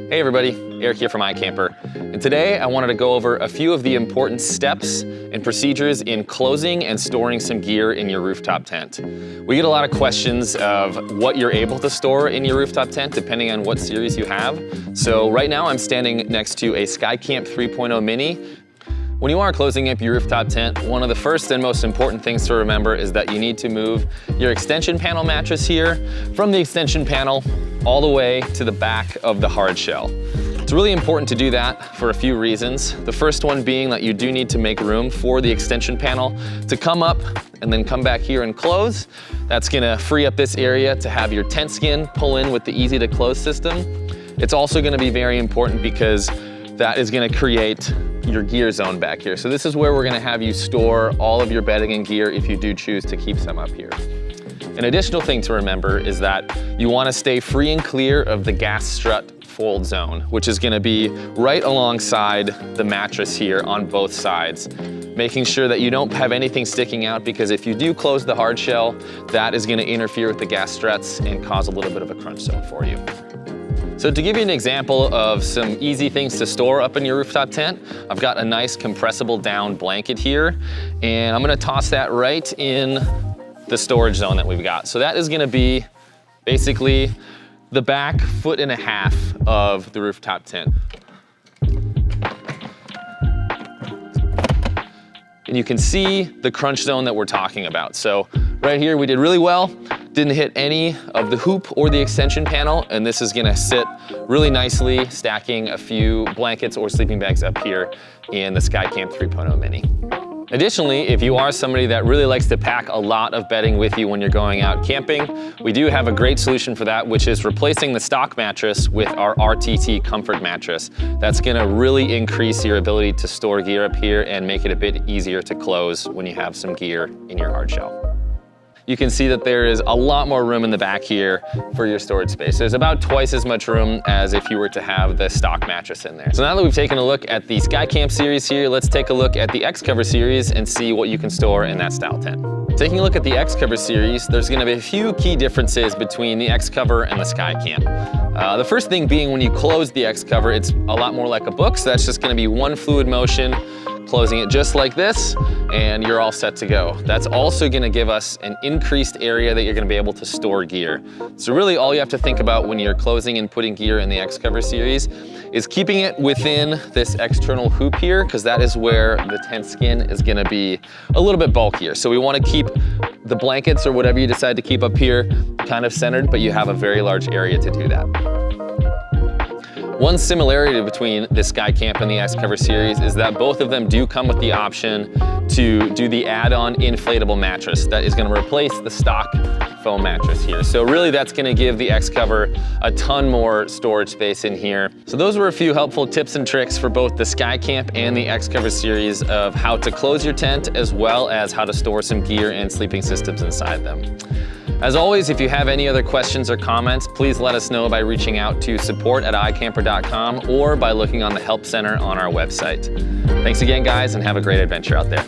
Hey everybody, Eric here from iKamper, and today I wanted to go over a few of the important steps and procedures in closing and storing some gear in your rooftop tent. We get a lot of questions of what you're able to store in your rooftop tent depending on what series you have. So right now I'm standing next to a SkyCamp 3.0 Mini. When you are closing up your rooftop tent, one of the first and most important things to remember is that you need to move your extension panel mattress here from the extension panel all the way to the back of the hard shell. It's really important to do that for a few reasons. The first one being that you do need to make room for the extension panel to come up and then come back here and close. That's gonna free up this area to have your tent skin pull in with the easy to close system. It's also gonna be very important because that is gonna create your gear zone back here. So this is where we're gonna have you store all of your bedding and gear if you do choose to keep some up here. An additional thing to remember is that you wanna stay free and clear of the gas strut fold zone, which is gonna be right alongside the mattress here on both sides. Making sure that you don't have anything sticking out, because if you do close the hard shell, that is gonna interfere with the gas struts and cause a little bit of a crunch zone for you. So to give you an example of some easy things to store up in your rooftop tent, I've got a nice compressible down blanket here, and I'm gonna toss that right in the storage zone that we've got. So that is gonna be basically the back 1.5 feet of the rooftop tent. And you can see the crunch zone that we're talking about. So right here we did really well, didn't hit any of the hoop or the extension panel, and this is gonna sit really nicely, stacking a few blankets or sleeping bags up here in the SkyCamp 3.0 Mini. Additionally, if you are somebody that really likes to pack a lot of bedding with you when you're going out camping, we do have a great solution for that, which is replacing the stock mattress with our RTT comfort mattress. That's gonna really increase your ability to store gear up here and make it a bit easier to close when you have some gear in your hard shell. You can see that there is a lot more room in the back here for your storage space. There's about twice as much room as if you were to have the stock mattress in there. So now that we've taken a look at the SkyCamp series here, let's take a look at the xcover series and see what you can store in that style tent. Taking a look at the xcover series, there's gonna be a few key differences between the xcover and the SkyCamp. The first thing being when you close the xcover, it's a lot more like a book, so that's just gonna be one fluid motion, closing it just like this, and you're all set to go. That's also gonna give us an increased area that you're gonna be able to store gear. So really all you have to think about when you're closing and putting gear in the xcover series is keeping it within this external hoop here, because that is where the tent skin is gonna be a little bit bulkier. So we wanna keep the blankets or whatever you decide to keep up here kind of centered, but you have a very large area to do that. One similarity between the SkyCamp and the xcover series is that both of them do come with the option to do the add-on inflatable mattress that is going to replace the stock foam mattress here. So really that's going to give the xcover a ton more storage space in here. So those were a few helpful tips and tricks for both the SkyCamp and the xcover series of how to close your tent as well as how to store some gear and sleeping systems inside them. As always, if you have any other questions or comments, please let us know by reaching out to support@ikamper.com or by looking on the Help Center on our website. Thanks again, guys, and have a great adventure out there.